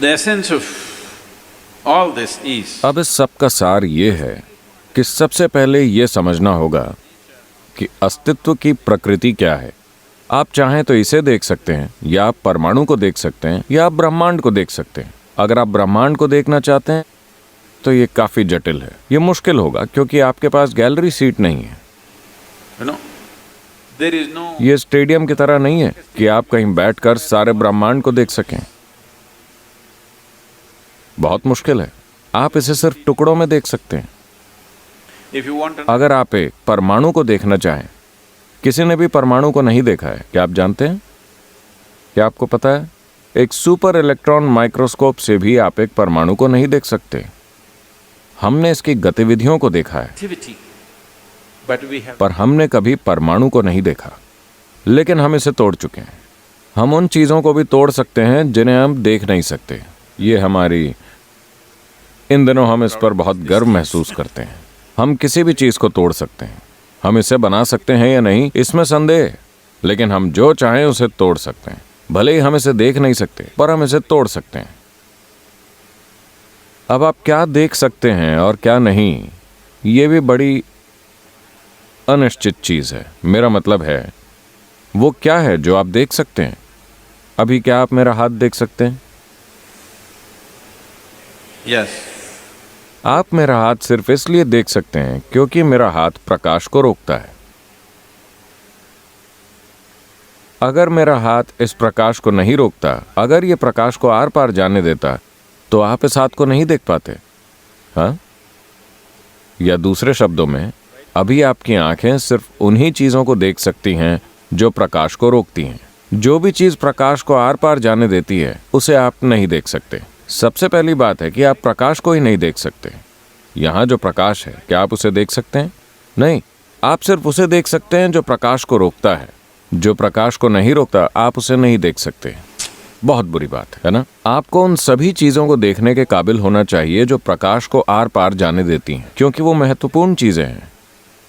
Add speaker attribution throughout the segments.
Speaker 1: The essence of all this is
Speaker 2: अब इस सब का सार ये है कि सबसे पहले ये समझना होगा कि अस्तित्व की प्रकृति क्या है। आप चाहें तो इसे देख सकते हैं, या आप परमाणु को देख सकते हैं, या आप ब्रह्मांड को देख सकते हैं। अगर आप ब्रह्मांड को देखना चाहते हैं तो ये काफी जटिल है, ये मुश्किल होगा, क्योंकि आपके पास गैलरी सीट नहीं है।
Speaker 1: there is no
Speaker 2: ये स्टेडियम की तरह नहीं है कि आप कहीं बैठकर सारे ब्रह्मांड को देख सकें। बहुत मुश्किल है। आप इसे सिर्फ टुकड़ों में देख सकते हैं।
Speaker 1: if you want to
Speaker 2: अगर आप एक परमाणु को देखना चाहें, किसी ने भी परमाणु को नहीं देखा है, क्या आप जानते हैं? क्या आपको पता है? एक सुपर इलेक्ट्रॉन माइक्रोस्कोप से भी आप एक परमाणु को नहीं देख सकते। हमने इसकी गतिविधियों को देखा है,
Speaker 1: activity, but we have
Speaker 2: पर हमने कभी परमाणु को नहीं देखा। लेकिन हम इसे तोड़ चुके हैं। हम उन चीजों को भी तोड़ सकते हैं जिन्हें हम देख नहीं सकते। ये हमारी इन दिनों हम इस पर बहुत गर्व महसूस करते हैं। हम किसी भी चीज को तोड़ सकते हैं। हम इसे बना सकते हैं या नहीं, इसमें संदेह है, लेकिन हम जो चाहें उसे तोड़ सकते हैं। भले ही हम इसे देख नहीं सकते, पर हम इसे तोड़ सकते हैं। अब आप क्या देख सकते हैं और क्या नहीं, ये भी बड़ी अनिश्चित चीज है। मेरा मतलब है, वो क्या है जो आप देख सकते हैं? अभी क्या आप मेरा हाथ देख सकते हैं?
Speaker 1: yes
Speaker 2: आप मेरा हाथ सिर्फ इसलिए देख सकते हैं क्योंकि मेरा हाथ प्रकाश को रोकता है। अगर मेरा हाथ इस प्रकाश को नहीं रोकता, अगर ये प्रकाश को आर पार जाने देता, तो आप इस हाथ को नहीं देख पाते। हाँ? या दूसरे शब्दों में, अभी आपकी आंखें सिर्फ उन्हीं चीजों को देख सकती हैं जो प्रकाश को रोकती हैं। जो भी चीज प्रकाश को आर पार जाने देती है, उसे आप नहीं देख सकते। सबसे पहली बात है कि आप प्रकाश को ही नहीं देख सकते। यहाँ जो प्रकाश है, क्या आप उसे देख सकते हैं? नहीं, आप सिर्फ उसे देख सकते हैं जो प्रकाश को रोकता है। जो प्रकाश को नहीं रोकता, आप उसे नहीं देख सकते। बहुत बुरी बात है ना? आपको उन सभी चीजों को देखने के काबिल होना चाहिए जो प्रकाश को आर पार जाने देती हैं, क्योंकि वो महत्वपूर्ण चीजें हैं।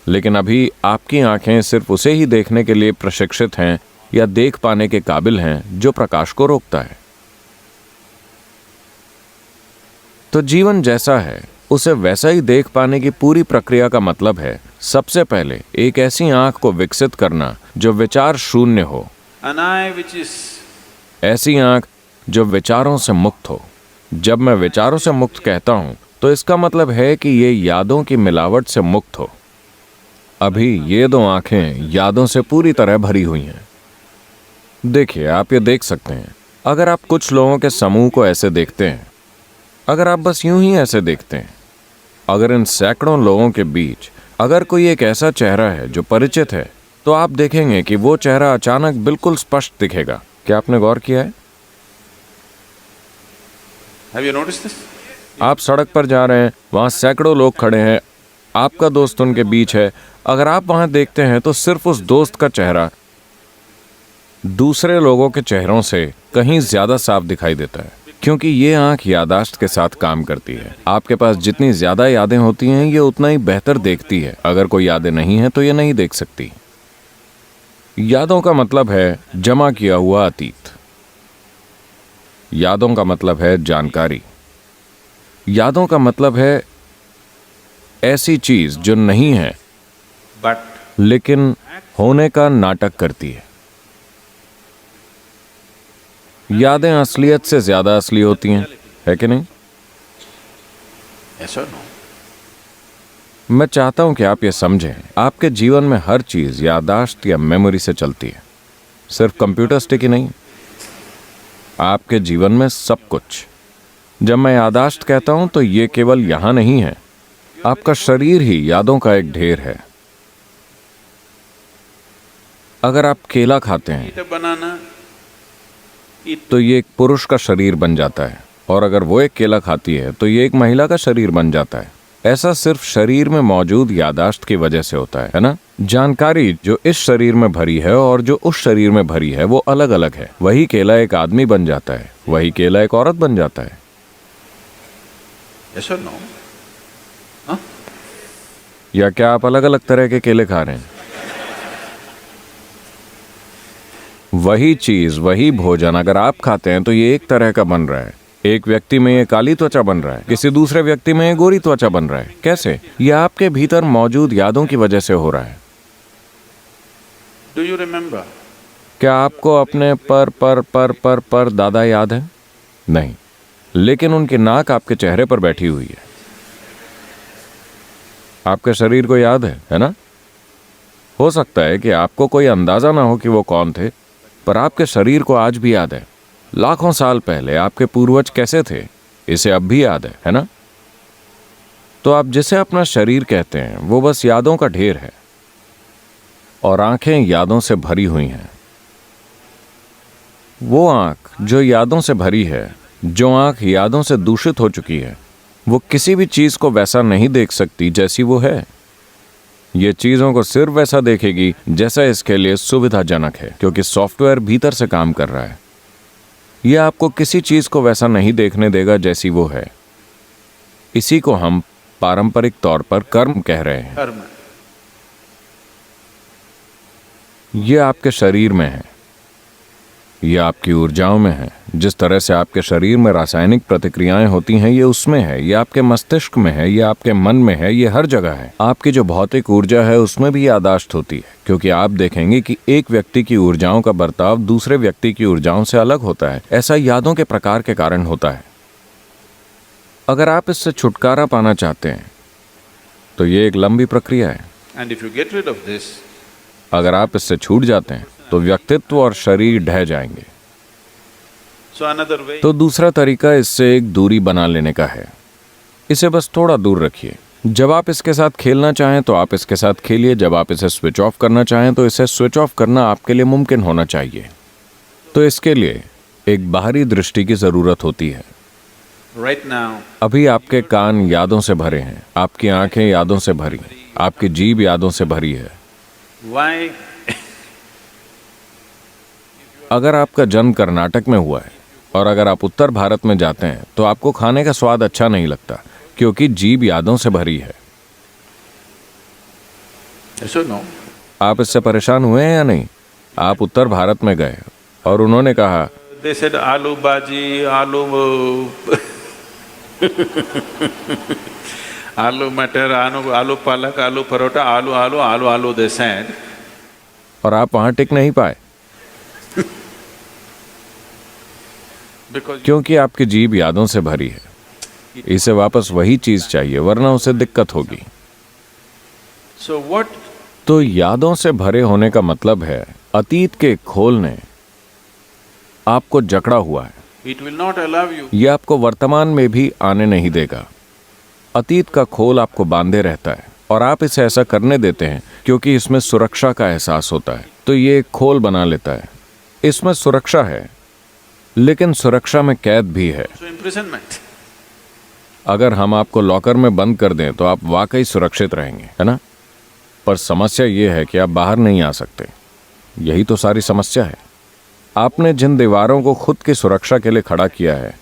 Speaker 2: लेकिन अभी आपकी आंखें सिर्फ उसे ही देखने के लिए प्रशिक्षित हैं या देख पाने के काबिल हैं जो प्रकाश को रोकता है। तो जीवन जैसा है, उसे वैसा ही देख पाने की पूरी प्रक्रिया का मतलब है सबसे पहले एक ऐसी आंख को विकसित करना जो विचार शून्य हो।
Speaker 1: an eye which is
Speaker 2: ऐसी आंख जो विचारों से मुक्त हो। जब मैं विचारों से मुक्त कहता हूं, तो इसका मतलब है कि ये यादों की मिलावट से मुक्त हो। अभी ये दो आंखें यादों से पूरी तरह भरी हुई हैं। देखिए, आप ये देख सकते हैं। अगर आप कुछ लोगों के समूह को ऐसे देखते हैं, अगर आप बस यूं ही ऐसे देखते हैं, अगर इन सैकड़ों लोगों के बीच अगर कोई एक ऐसा चेहरा है जो परिचित है, तो आप देखेंगे कि वो चेहरा अचानक बिल्कुल स्पष्ट दिखेगा। क्या आपने गौर किया है?
Speaker 1: have you noticed this?
Speaker 2: आप सड़क पर जा रहे हैं, वहां सैकड़ों लोग खड़े हैं, आपका दोस्त उनके बीच है। अगर आप वहां देखते हैं तो सिर्फ उस दोस्त का चेहरा दूसरे लोगों के चेहरों से कहीं ज्यादा साफ दिखाई देता है, क्योंकि ये आंख यादाश्त के साथ काम करती है। आपके पास जितनी ज्यादा यादें होती हैं, ये उतना ही बेहतर देखती है। अगर कोई यादें नहीं हैं तो ये नहीं देख सकती। यादों का मतलब है जमा किया हुआ अतीत। यादों का मतलब है जानकारी। यादों का मतलब है ऐसी चीज जो नहीं है,
Speaker 1: but
Speaker 2: लेकिन होने का नाटक करती है। यादें असलियत से ज्यादा असली होती हैं, है कि नहीं?
Speaker 1: yes or no?
Speaker 2: मैं चाहता हूं कि आप ये समझें, आपके जीवन में हर चीज यादाश्त या मेमोरी से चलती है। सिर्फ कंप्यूटर स्टिक ही नहीं, आपके जीवन में सब कुछ। जब मैं यादाश्त कहता हूं तो ये केवल यहां नहीं है। आपका शरीर ही यादों का एक ढेर है। अगर आप केला खाते हैं
Speaker 1: Eat a banana, eat
Speaker 2: तो ये एक पुरुष का शरीर बन जाता है, और अगर वो एक केला खाती है तो ये एक महिला का शरीर बन जाता है। ऐसा सिर्फ शरीर में मौजूद यादाश्त की वजह से होता है ना? जानकारी जो इस शरीर में भरी है और जो उस शरीर में भरी है, वो अलग अलग है। वही केला एक आदमी बन जाता है, वही केला एक औरत बन जाता है।
Speaker 1: yes or no? Huh?
Speaker 2: या क्या आप अलग अलग तरह के केले खा रहे हैं? वही चीज, वही भोजन अगर आप खाते हैं तो ये एक तरह का बन रहा है, एक व्यक्ति में ये काली त्वचा बन रहा है, किसी दूसरे व्यक्ति में ये गोरी त्वचा बन रहा है। कैसे? ये आपके भीतर मौजूद यादों की वजह से हो रहा है।
Speaker 1: Do you remember?
Speaker 2: क्या आपको अपने पर दादा याद है? नहीं, लेकिन उनकी नाक आपके चेहरे पर बैठी हुई है। आपके शरीर को याद है ना? हो सकता है कि आपको कोई अंदाजा ना हो कि वो कौन थे, पर आपके शरीर को आज भी याद है। लाखों साल पहले आपके पूर्वज कैसे थे, इसे अब भी याद है ना? तो आप जिसे अपना शरीर कहते हैं वो बस यादों का ढेर है, और आंखें यादों से भरी हुई हैं। वो आंख जो यादों से भरी है, जो आंख यादों से दूषित हो चुकी है, वो किसी भी चीज को वैसा नहीं देख सकती जैसी वो है। ये चीजों को सिर्फ वैसा देखेगी जैसा इसके लिए सुविधाजनक है, क्योंकि सॉफ्टवेयर भीतर से काम कर रहा है। यह आपको किसी चीज को वैसा नहीं देखने देगा जैसी वो है। इसी को हम पारंपरिक तौर पर कर्म कह रहे हैं।
Speaker 1: कर्म।
Speaker 2: ये आपके शरीर में है, ये आपकी ऊर्जाओं में है। जिस तरह से आपके शरीर में रासायनिक प्रतिक्रियाएं होती हैं, ये उसमें है। ये आपके मस्तिष्क में है, ये आपके मन में है, ये हर जगह है। आपकी जो भौतिक ऊर्जा है उसमें भी यादाश्त होती है, क्योंकि आप देखेंगे कि एक व्यक्ति की ऊर्जाओं का बर्ताव दूसरे व्यक्ति की ऊर्जाओं से अलग होता है। ऐसा यादों के प्रकार के कारण होता है। अगर आप इससे छुटकारा पाना चाहते हैं तो ये एक लंबी प्रक्रिया है।
Speaker 1: And if you get rid of this,
Speaker 2: अगर आप इससे छूट जाते हैं तो व्यक्तित्व और शरीर ढह जाएंगे।
Speaker 1: so another way,
Speaker 2: तो दूसरा तरीका इससे एक दूरी बना लेने का है। इसे बस थोड़ा दूर रखिए। जब आप इसके साथ खेलना चाहें तो आप इसके साथ खेलिए। जब आप इसे स्विच ऑफ करना चाहें तो इसे स्विच ऑफ करना आपके लिए मुमकिन होना चाहिए। तो इसके लिए एक बाहरी दृष्टि की जरूरत होती है।
Speaker 1: right now,
Speaker 2: अभी आपके कान यादों से भरे हैं, आपकी आंखें यादों से भरी, आपकी जीभ यादों से भरी है।
Speaker 1: why
Speaker 2: अगर आपका जन्म कर्नाटक में हुआ है और अगर आप उत्तर भारत में जाते हैं तो आपको खाने का स्वाद अच्छा नहीं लगता, क्योंकि जीभ यादों से भरी है।
Speaker 1: yes or no?
Speaker 2: आप इससे परेशान हुए हैं या नहीं? आप उत्तर भारत में गए और उन्होंने कहा
Speaker 1: They said aloo bhaji, aloo matar, aloo palak, aloo parota, aloo they said.
Speaker 2: और आप वहां टिक नहीं पाए,
Speaker 1: Because
Speaker 2: क्योंकि आपकी जीभ यादों से भरी है। इसे वापस वही चीज चाहिए, वरना उसे दिक्कत होगी।
Speaker 1: so what
Speaker 2: तो यादों से भरे होने का मतलब है अतीत के खोल ने आपको जकड़ा हुआ है।
Speaker 1: it will not allow you.
Speaker 2: यह आपको वर्तमान में भी आने नहीं देगा। अतीत का खोल आपको बांधे रहता है और आप इसे ऐसा करने देते हैं क्योंकि इसमें सुरक्षा का एहसास होता है। तो ये एक खोल बना लेता है। इसमें सुरक्षा है, लेकिन सुरक्षा में कैद भी है।
Speaker 1: So imprisonment.
Speaker 2: अगर हम आपको लॉकर में बंद कर दें तो आप वाकई सुरक्षित रहेंगे, है ना? पर समस्या ये है कि आप बाहर नहीं आ सकते। यही तो सारी समस्या है। आपने जिन दीवारों को खुद की सुरक्षा के लिए खड़ा किया है,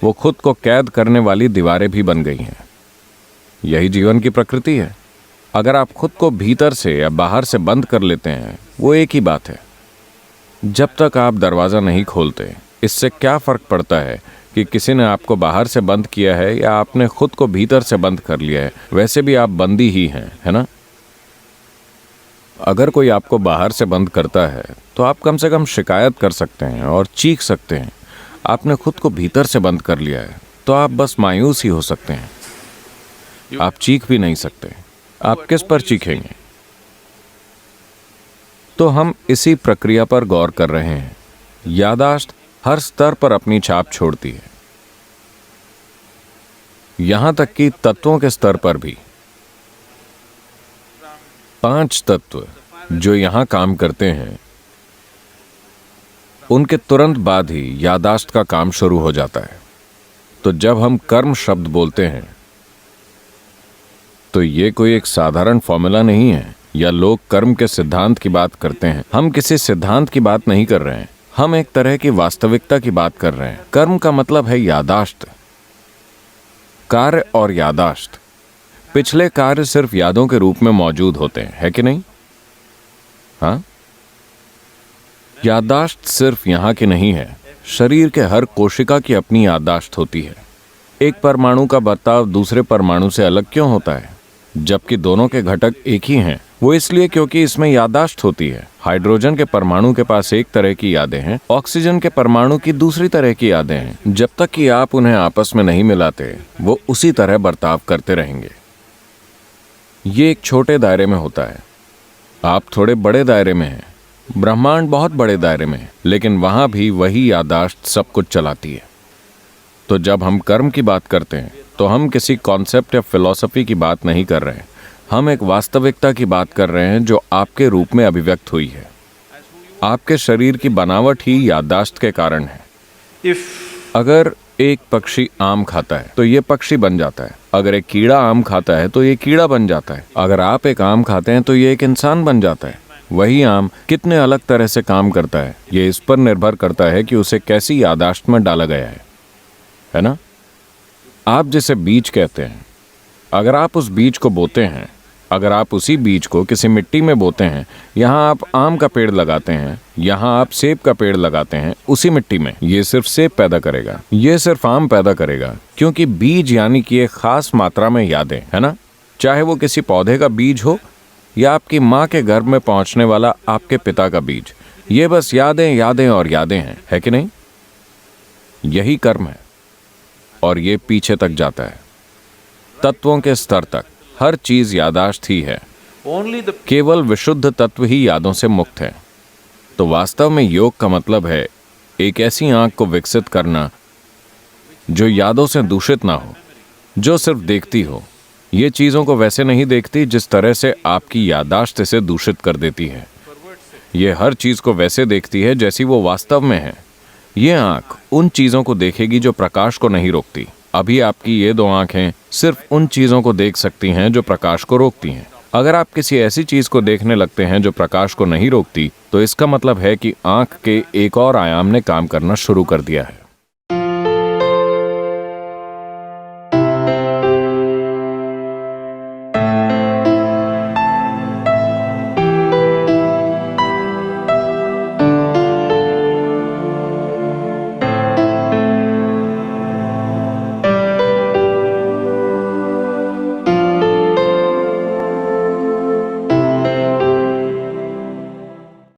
Speaker 2: वो खुद को कैद करने वाली दीवारें भी बन गई हैं। यही जीवन की प्रकृति है। अगर आप खुद को भीतर से या बाहर से बंद कर लेते हैं, वो एक ही बात है। जब तक आप दरवाज़ा नहीं खोलते, इससे क्या फ़र्क पड़ता है कि किसी ने आपको बाहर से बंद किया है या आपने खुद को भीतर से बंद कर लिया है? वैसे भी आप बंदी ही हैं, है ना? अगर कोई आपको बाहर से बंद करता है तो आप कम से कम शिकायत कर सकते हैं और चीख सकते हैं। आपने खुद को भीतर से बंद कर लिया है तो आप बस मायूस ही हो सकते हैं। आप चीख भी नहीं सकते। आप किस पर चीखेंगे? तो हम इसी प्रक्रिया पर गौर कर रहे हैं। यादाश्त हर स्तर पर अपनी छाप छोड़ती है, यहां तक कि तत्वों के स्तर पर भी। 5 तत्व जो यहां काम करते हैं, उनके तुरंत बाद ही यादाश्त का काम शुरू हो जाता है। तो जब हम कर्म शब्द बोलते हैं तो ये कोई एक साधारण फॉर्मूला नहीं है, या लोग कर्म के सिद्धांत की बात करते हैं। हम किसी सिद्धांत की बात नहीं कर रहे हैं, हम एक तरह की वास्तविकता की बात कर रहे हैं। कर्म का मतलब है यादाश्त, कार्य और यादाश्त। पिछले कार्य सिर्फ यादों के रूप में मौजूद होते हैं, है कि नहीं? हाँ, यादाश्त सिर्फ यहां की नहीं है, शरीर के हर कोशिका की अपनी याददाश्त होती है। एक परमाणु का बर्ताव दूसरे परमाणु से अलग क्यों होता है, जबकि दोनों के घटक एक ही हैं? वो इसलिए क्योंकि इसमें याददाश्त होती है। हाइड्रोजन के परमाणु के पास एक तरह की यादें हैं, ऑक्सीजन के परमाणु की दूसरी तरह की यादें हैं। जब तक कि आप उन्हें आपस में नहीं मिलाते, वो उसी तरह बर्ताव करते रहेंगे। ये एक छोटे दायरे में होता है, आप थोड़े बड़े दायरे में हैं, ब्रह्मांड बहुत बड़े दायरे में है, लेकिन वहां भी वही याददाश्त सब कुछ चलाती है। तो जब हम कर्म की बात करते हैं तो हम किसी कॉन्सेप्ट या फिलॉसफी की बात नहीं कर रहे हैं, हम एक वास्तविकता की बात कर रहे हैं जो आपके रूप में अभिव्यक्त हुई है। आपके शरीर की बनावट ही याददाश्त के कारण है। अगर एक पक्षी आम खाता है तो ये पक्षी बन जाता है। अगर एक कीड़ा आम खाता है तो ये कीड़ा बन जाता है। अगर आप एक आम खाते हैं तो ये एक इंसान बन जाता है। वही आम कितने अलग तरह से काम करता है, ये इस पर निर्भर करता है कि उसे कैसी याददाश्त में डाला गया है ना? आप जिसे बीज कहते हैं, अगर आप उस बीज को बोते हैं, अगर आप उसी बीज को किसी मिट्टी में बोते हैं, यहाँ आप आम का पेड़ लगाते हैं, यहाँ आप सेब का पेड़ लगाते हैं, उसी मिट्टी में, ये सिर्फ सेब पैदा करेगा, ये सिर्फ आम पैदा करेगा, क्योंकि बीज यानी कि एक खास मात्रा में यादें, है ना? चाहे वो किसी पौधे का बीज हो या आपकी माँ के गर्भ में पहुंचने वाला आपके पिता का बीज, ये बस यादें यादें और यादें हैं, है कि नहीं? यही कर्म है और ये पीछे तक जाता है, तत्वों के स्तर तक। हर चीज याददाश्त ही है, केवल विशुद्ध तत्व ही यादों से मुक्त है। तो वास्तव में योग का मतलब है एक ऐसी आंख को विकसित करना जो यादों से दूषित ना हो, जो सिर्फ देखती हो। ये चीजों को वैसे नहीं देखती जिस तरह से आपकी याददाश्त इसे दूषित कर देती है। ये हर चीज को वैसे देखती है जैसी वो वास्तव में है। ये आंख उन चीजों को देखेगी जो प्रकाश को नहीं रोकती। अभी आपकी ये दो आंखें सिर्फ उन चीजों को देख सकती हैं जो प्रकाश को रोकती हैं। अगर आप किसी ऐसी चीज को देखने लगते हैं जो प्रकाश को नहीं रोकती, तो इसका मतलब है कि आंख के एक और आयाम ने काम करना शुरू कर दिया है।